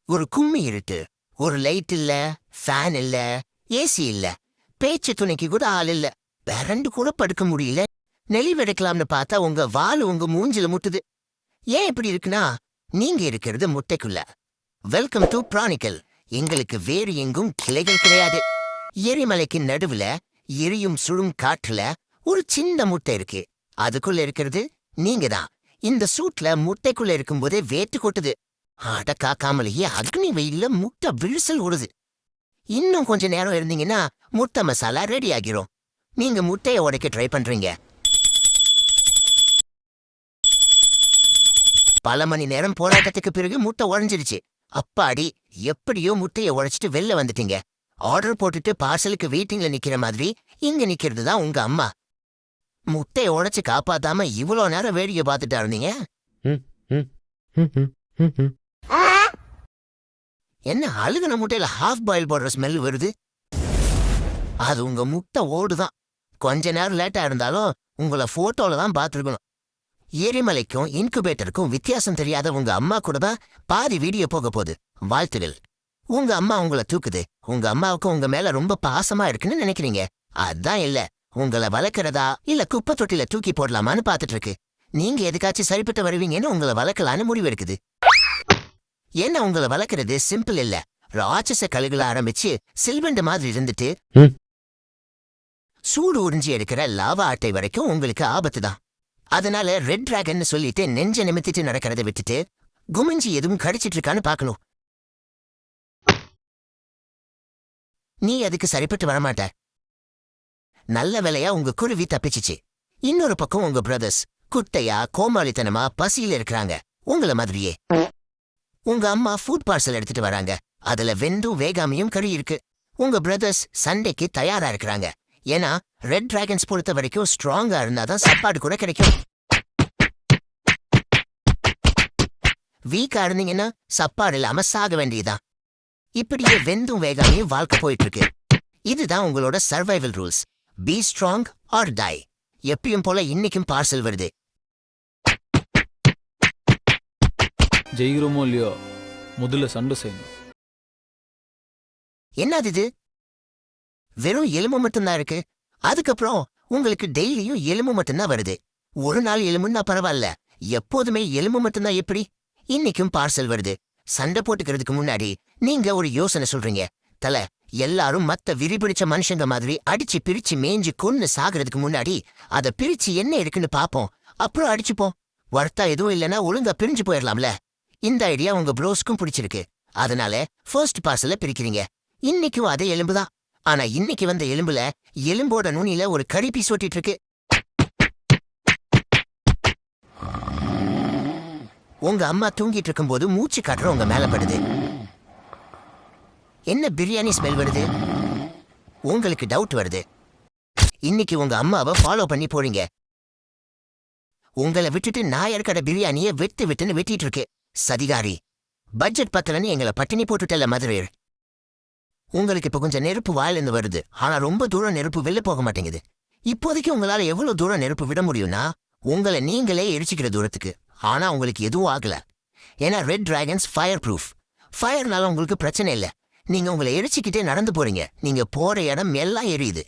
ஒரு கும்மி இருட்டு, ஒரு லைட் இல்ல, ஃபேன் இல்ல, ஏசி இல்ல, பேச்சு துணைக்கு கூட ஆள் இல்ல, பேரண்டு கூட படுக்க முடியல. நெளிவெடுக்கலாம்னு பார்த்தா உங்க வால் உங்க மூஞ்சில முட்டுது. ஏன் இப்படி இருக்குன்னா, நீங்க இருக்கிறது முட்டைக்குள்ள. Welcome to பிராணிக்கல். எங்களுக்கு வேறு எங்கும் கிளைகள் கிடையாது. எரிமலைக்கு நடுவுல எரியும் சுழும் காற்றுல ஒரு சின்ன முட்டை இருக்கு. அதுக்குள்ள இருக்கிறது நீங்க தான். இந்த சூட்ல முட்டைக்குள்ள இருக்கும்போதே வேட்டு கொட்டுது. அட காக்காமலேயே அக்னி வெயில்ல முட்டை விழுசல் ஓடுது. இன்னும் கொஞ்ச நேரம் இருந்தீங்கன்னா முட்டை மசாலா ரெடி ஆகிரும். நீங்க முட்டையை உடைக்க ட்ரை பண்றீங்க. பல மணி நேரம் போராட்டத்துக்கு பிறகு முட்டை உடைஞ்சிருச்சு. அப்பாடி, எப்படியோ முட்டையை உடைச்சிட்டு வெளில வந்துட்டீங்க. ஆர்டர் போட்டுட்டு பார்சலுக்கு வெயிட்டிங்ல நிக்கிற மாதிரி இங்க நிக்கிறது தான் உங்க அம்மா. முட்டையை உடைச்சு காப்பாத்தாம இவ்வளோ நேரம் வேடிக்கை பார்த்துட்டா இருந்தீங்க. என்ன அழுகுன முட்டையில ஹாஃப் பாயில் போடுற ஸ்மெல் வருது? அது உங்க முட்டை ஓடுதான். கொஞ்ச நேரம் லேட்டா இருந்தாலும் உங்களை போட்டோல தான் பார்த்துருக்கணும். எரிமலைக்கும் இன்குபேட்டருக்கும் வித்தியாசம் தெரியாத உங்க அம்மா கூட தான் பாதி வீடியோ போக போகுது. வாழ்த்துகள். உங்க அம்மா உங்களை தூக்குது. உங்க அம்மாவுக்கு உங்க மேல ரொம்ப பாசமா இருக்குன்னு நினைக்கிறீங்க. அதான் இல்ல, உங்களை வளர்க்கறதா இல்ல குப்பை தொட்டில தூக்கி போடலாமான்னு பாத்துட்டு இருக்கு. நீங்க எதுக்காச்சும் சரிப்பட்டு வருவீங்கன்னு உங்களை வளர்க்கலான்னு முடிவு எடுக்குது. என்ன உங்களை வளர்க்கறது சிம்பிள் இல்ல. ராட்சச கழுகுல ஆரம்பிச்சு சில்வண்டு மாதிரி இருந்துட்டு சூடு உறிஞ்சி எடுக்கிற லாவா அட்டை வரைக்கும் உங்களுக்கு ஆபத்து தான். அதனால ரெட் டிராகன் சொல்லிட்டு நெஞ்ச நிமித்திட்டு நடக்கிறத விட்டுட்டு குமிஞ்சி எதுவும் கடிச்சிட்டு இருக்கான்னு பாக்கணும். நீ அதுக்கு சரிப்பட்டு வரமாட்ட. நல்ல வேலையா உங்க குருவி தப்பிச்சிச்சு. இன்னொரு பக்கம் உங்க பிரதர்ஸ் குட்டையா கோமாளித்தனமா பசியில இருக்கிறாங்க, உங்கள மாதிரியே. உங்க அம்மா ஃபுட் பார்சல் எடுத்துட்டு வராங்க. அதுல வெந்தும் வேகாமையும் கறி இருக்கு. உங்க பிரதர்ஸ் சண்டைக்கு தயாரா இருக்கிறாங்க. ஏன்னா ரெட் டிராகன்ஸ் பொறுத்த வரைக்கும் ஸ்ட்ராங்கா இருந்தாதான் சாப்பாடு கூட கிடைக்கும். வீக்கா இருந்தீங்கன்னா சாப்பாடு இல்லாம சாக வேண்டியதுதான். இப்படியே வெந்தும் வேகாமையும் வாழ்க்கை போயிட்டு இருக்கு. இதுதான் உங்களோட survival rules. Be strong or die. எப்பயும் போல இன்னைக்கும் பார்சல் வருது. ஜெயிக்கிறோமோ இல்லையோ, முதல்ல சண்டை செய்யணும். என்னது இது? வெறும் எலும்பு மட்டும்தான் இருக்கு. அதுக்கப்புறம் உங்களுக்கு டெய்லியும் எலும்பு மட்டும்தான் வருது. ஒரு நாள் எலும்புன்னா பரவாயில்ல, எப்போதுமே எலும்பு மட்டும்தான் எப்படி? இன்னைக்கும் பார்சல் வருது. சண்டை போட்டுக்கிறதுக்கு முன்னாடி நீங்க ஒரு யோசனை சொல்றீங்க. தல, எல்லாரும் மத்த விரிபிடிச்ச மனுஷங்க மாதிரி அடிச்சு பிரிச்சு மேஞ்சு கொன்னு சாகிறதுக்கு முன்னாடி அதை பிரிச்சு என்ன இருக்குன்னு பாப்போம், அப்புறம் அடிச்சுப்போம். வர்த்தா எதுவும் இல்லைன்னா ஒழுங்கா பிரிஞ்சு போயிடலாம்ல. இந்த ஐடியா உங்க ப்ரோஸ்க்கும் பிடிச்சிருக்கு. அதனால ஃபர்ஸ்ட் பார்சல பிரிக்கிறீங்க. இன்னைக்கும் அதே எலும்புதான். ஆனா இன்னைக்கு வந்த எலும்புல எலும்போட நுனியில ஒரு கறி பீஸ் ஒட்டிட்டு இருக்கு. உங்க அம்மா தூங்கிட்டு இருக்கும் போது மூச்சு காட்டுற உங்க மேல படுது. என்ன பிரியாணி ஸ்மெல் வருது? உங்களுக்கு டவுட் வருது. இன்னைக்கு உங்க அம்மாவை ஃபாலோ பண்ணி போறீங்க. உங்களை விட்டுட்டு நாயர் கடை பிரியாணியை விட்டுன்னு வெட்டிட்டு இருக்கு. சதிகாரி, பட்ஜெட் பத்தலன்னு எங்களை பட்டினி போட்டுட்டல மதுரையர். உங்களுக்கு இப்ப கொஞ்சம் நெருப்பு வாயிலிருந்து வருது. ஆனா ரொம்ப தூரம் நெருப்பு வெளில போக மாட்டேங்குது. இப்போதைக்கு உங்களால எவ்வளவு தூரம் நெருப்பு விட முடியும்னா உங்களை நீங்களே எரிச்சுக்கிற தூரத்துக்கு. ஆனா உங்களுக்கு எதுவும் ஆகல. ஏன்னா ரெட் டிராகன்ஸ் ஃபயர் ப்ரூஃப். ஃபயர்னால உங்களுக்கு பிரச்சனை இல்லை. நீங்க உங்களை எரிச்சுக்கிட்டே நடந்து போறீங்க. நீங்க போற இடம் எல்லாம் எரியுது.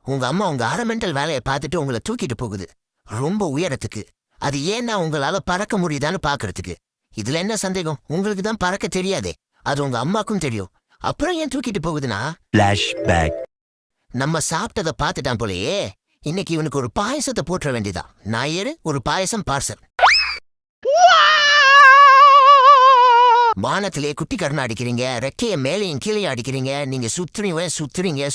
உங்க அம்மா உங்க அரமெண்டல் வேலையை பார்த்துட்டு உங்களை தூக்கிட்டு போகுது, ரொம்ப உயரத்துக்கு. அது ஏன்னா உங்களால பறக்க முடியுதான்னு பாக்குறதுக்கு. இதுல என்ன சந்தேகம்? உங்களுக்கு தான் பறக்க தெரியாதே, அது உங்க அம்மாக்கும் தெரியும். அப்புறம் ஏன் தூக்கிட்டு போகுதுன்னா, நம்ம சாப்பிட்டதை பார்த்துட்டான் போலயே. இன்னைக்கு இவனுக்கு ஒரு பாயசத்தை போட்டுற வேண்டியதான். நாயரு ஒரு பாயசம் பார்சல். வானத்திலே குட்டி கருணா அடிக்கிறீங்க, ரெக்கைய மேலையும் கீழே அடிக்கிறீங்க. நீங்க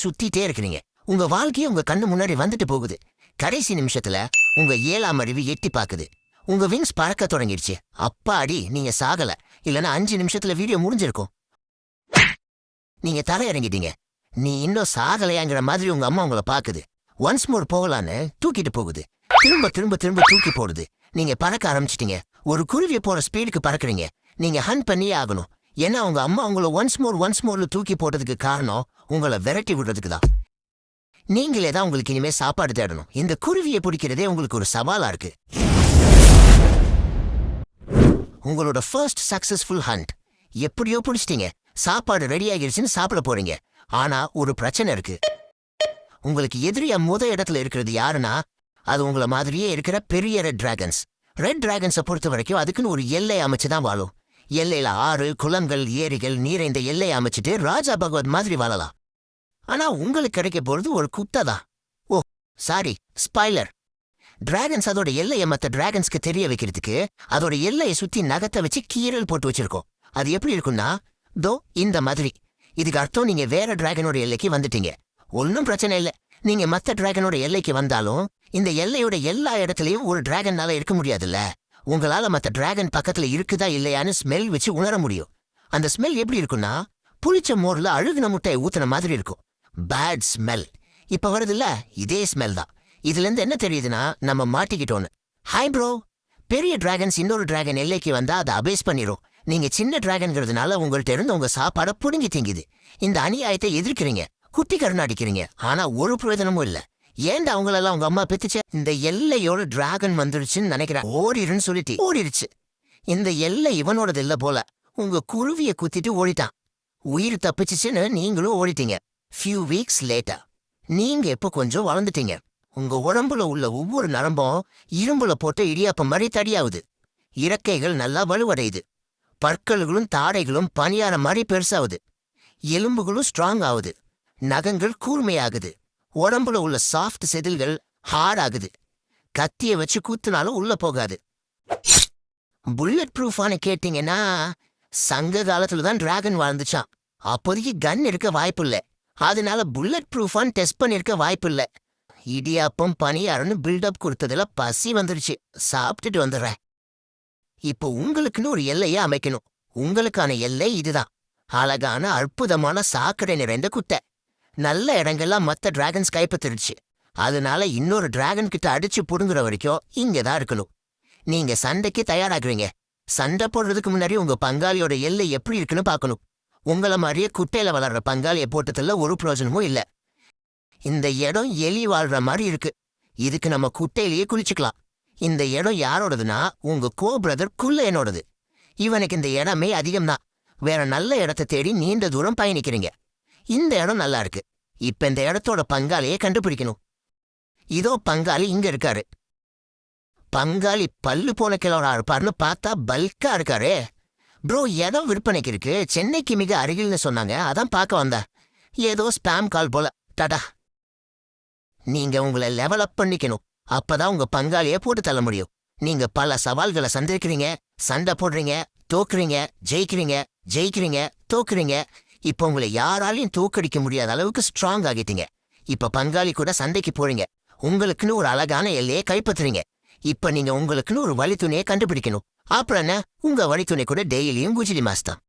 சுத்திட்டே இருக்கிறீங்க. உங்க வாழ்க்கையை உங்க கண்ணு முன்னாடி வந்துட்டு போகுது. கடைசி நிமிஷத்துல உங்க 7ஆம் அறிவு எட்டி பாக்குது. உங்க விங்ஸ் பறக்க தொடங்கிடுச்சு. அப்பாடி, நீங்க சாகல. இல்லைன்னா 5 நிமிஷத்துல வீடியோ முடிஞ்சிருக்கும். நீங்க தலை இறங்கிட்டீங்க. நீ இன்னும் சாகலையாங்கிற மாதிரி உங்க அம்மா உங்களை பாக்குது. ஒன்ஸ் மோர் போகலான்னு தூக்கிட்டு போகுது. திரும்ப திரும்ப திரும்ப தூக்கி போடுது. நீங்க பறக்க ஆரம்பிச்சிட்டீங்க. ஒரு குருவியை போற ஸ்பீடுக்கு பறக்குறீங்க. நீங்க ஹண்ட் பண்ணியே ஆகணும். ஏன்னா உங்க அம்மா உங்களை ஒன்ஸ் மோர்ல தூக்கி போட்டதுக்கு காரணம் உங்களை விரட்டி விடுறதுக்கு தான். நீங்களே தான் உங்களுக்கு இனிமே சாப்பாடு தேடணும். இந்த குருவியை பிடிக்கிறதே உங்களுக்கு ஒரு சவாலா இருக்கு. உங்களோட ஃபர்ஸ்ட் சக்சஸ்ஃபுல் ஹண்ட். எப்படியோ பிடிச்சிட்டீங்க. சாப்பாடு ரெடி ஆகிருச்சுன்னு சாப்பிட போறீங்க. ஆனா ஒரு பிரச்சனை இருக்கு. உங்களுக்கு எதிரியா இடத்துல இருக்கிறது யாருன்னா, அது உங்கள மாதிரியே இருக்கிற பெரிய ரெட் டிராகன்ஸ். ரெட் டிராகன்ஸை பொறுத்த வரைக்கும் அதுக்குன்னு ஒரு எல்லை அமைச்சுதான் வாழும். எல்லையில ஆறு, குளங்கள், ஏரிகள், நீரைந்த எல்லை அமைச்சிட்டு ராஜா பகவத் மாதிரி வாழலாம். ஆனா உங்களுக்கு கிடைக்க போறது ஒரு குப்தாதான். ஓ சாரி, ஸ்பாய்லர். டிராகன்ஸ் அதோட எல்லையை மற்ற டிராகன்ஸ்க்கு தெரிய வைக்கிறதுக்கு அதோட எல்லையை சுத்தி நகத்தை வச்சு கீரல் போட்டு வச்சிருக்கோம். அது எப்படி இருக்குன்னா, தோ இந்த மாதிரி. இதுக்கு அர்த்தம் நீங்க வேற டிராகனோட எல்லைக்கு வந்துட்டீங்க. ஒன்னும் பிரச்சனை இல்லை. நீங்க மற்ற டிராகனோட எல்லைக்கு வந்தாலும் இந்த எல்லையோட எல்லா இடத்துலயும் ஒரு டிராகனால இருக்க முடியாதுல்ல. உங்களால மற்ற டிராகன் பக்கத்துல இருக்குதா இல்லையான்னு ஸ்மெல் வச்சு உணர முடியும். அந்த ஸ்மெல் எப்படி இருக்குன்னா, புளிச்ச மோர்ல அழுகுன முட்டையை ஊத்துன மாதிரி இருக்கும். Bad smell. இப்ப வருதுல்ல, இதே ஸ்மெல் தான். இதுல இருந்து என்ன தெரியுதுன்னா, நம்ம மாட்டிக்கிட்டோன்னு. Hi bro. பெரிய டிராகன்ஸ் இன்னொரு டிராகன் எல்லைக்கு வந்தா அதை அபேஸ் பண்ணிரும். நீங்க சின்ன டிராகன்கிறதுனால உங்கள்ட்ட இருந்து உங்க சாப்பாடை புடுங்கி திங்குது. இந்த அநியாயத்தை எதிர்க்கிறீங்க, குட்டி கருணாடிக்கிறீங்க. ஆனா ஒரு பிரயோஜனமும் இல்ல. ஏன்டா அவங்களெல்லாம் உங்க அம்மா பெத்துச்ச? இந்த எல்லையோட டிராகன் வந்துருச்சுன்னு நினைக்கிறேன். ஓடிருன்னு சொல்லிட்டு ஓடிருச்சு. இந்த எல்லை இவனோடது இல்ல போல. உங்க குருவிய குத்திட்டு ஓடிட்டான். உயிர் தப்பிச்சுன்னு நீங்களும் ஓடிட்டீங்க. ஃபியூ வீக்ஸ் லேட்டா நீங்க எப்ப கொஞ்சம் வளர்ந்துட்டீங்க. உங்க உடம்புல உள்ள ஒவ்வொரு நரம்பும் இரும்புல போட்டு இடியாப்பம் மாதிரி தடியாவுது. இறக்கைகள் நல்லா வலுவடையுது. பற்கல்களும் தாடைகளும் பனியார மாதிரி பெருசாகுது. எலும்புகளும் ஸ்ட்ராங் ஆகுது. நகங்கள் கூர்மையாகுது. உடம்புல உள்ள சாஃப்ட் செதில்கள் ஹார்ட் ஆகுது. கத்திய வச்சு கூத்துனாலும் உள்ள போகாது. புல்லட் ப்ரூஃபான கேட்டீங்கன்னா, சங்க காலத்துல தான் டிராகன் வாழ்ந்துச்சான். அப்போதைக்கு கன் இருக்க வாய்ப்பு இல்லை. அதனால புல்லட் ப்ரூஃபான் டெஸ்ட் பண்ணிருக்க வாய்ப்பு இல்லை. இடியாப்பம் பனியாரன்னு பில்டப் கொடுத்ததுல பசி வந்துருச்சு. சாப்பிட்டுட்டு வந்துடுறேன். இப்போ உங்களுக்குன்னு ஒரு எல்லையை அமைக்கணும். உங்களுக்கான எல்லை இதுதான். அழகான அற்புதமான சாக்கடை நிறைந்த குட்டை. நல்ல இடங்கள்லாம் மற்ற டிராகன்ஸ் கைப்பற்றிருச்சு. அதனால இன்னொரு டிராகன் கிட்ட அடிச்சு புடுங்குற வரைக்கும் இங்கதான் இருக்கணும். நீங்க சண்டைக்கு தயாராகுறீங்க. சண்டை போடுறதுக்கு முன்னாடி உங்க பங்காளியோட எல்லை எப்படி இருக்குன்னு பார்க்கணும். உங்கள மாதிரியே குட்டையில வளர்ற பங்காளியை போட்டதுல ஒரு பிரயோஜனமும் இல்ல. இந்த இடம் எலி வாழ்ற மாதிரி இருக்கு. இதுக்கு நம்ம குட்டையிலேயே குளிச்சுக்கலாம். இந்த இடம் யாரோடதுன்னா, உங்க கோ பிரதர் குல்லையனோடது. இவனுக்கு இந்த இடமே அதிகம்தான். வேற நல்ல இடத்தை தேடி நீண்ட தூரம் பயணிக்கிறீங்க. இந்த இடம் நல்லா இருக்கு. இப்ப இந்த இடத்தோட பங்காளியை கண்டுபிடிக்கணும். இதோ பங்காளி இங்க இருக்காரு. பங்காளி பல்லு போன கிழவரா இருப்பாருன்னு பார்த்தா பல்கா இருக்காரே. ப்ரோ, இடம் விற்பனைக்கு இருக்கு. சென்னைக்கு மிக அருகில்னு சொன்னாங்க. அதான் பார்க்க வந்தேன். ஏதோ ஸ்பாம் கால் போல. டாடா. நீங்க உங்களை லெவல் அப் பண்ணிக்கணும். அப்பதான் உங்க பங்காளியை போட்டு தள்ள முடியும். நீங்க பல சவால்களை சந்திருக்கிறீங்க. சண்டை போடுறீங்க, தோக்குறீங்க, ஜெயிக்கிறீங்க, தோக்குறீங்க. இப்ப உங்களை யாராலையும் தோக்கடிக்க முடியாத அளவுக்கு ஸ்ட்ராங் ஆகிட்டீங்க. இப்ப பங்காளி கூட சண்டைக்கு போறீங்க. உங்களுக்குன்னு ஒரு அழகான எல்லையை கைப்பற்றுறீங்க. இப்ப நீங்க உங்களுக்குன்னு ஒரு வழித்துணையை கண்டுபிடிக்கணும். அப்புறம் என்ன, உங்க வழித்துணை கூட டெய்லியும் குஜிலி மாஸ் தான்.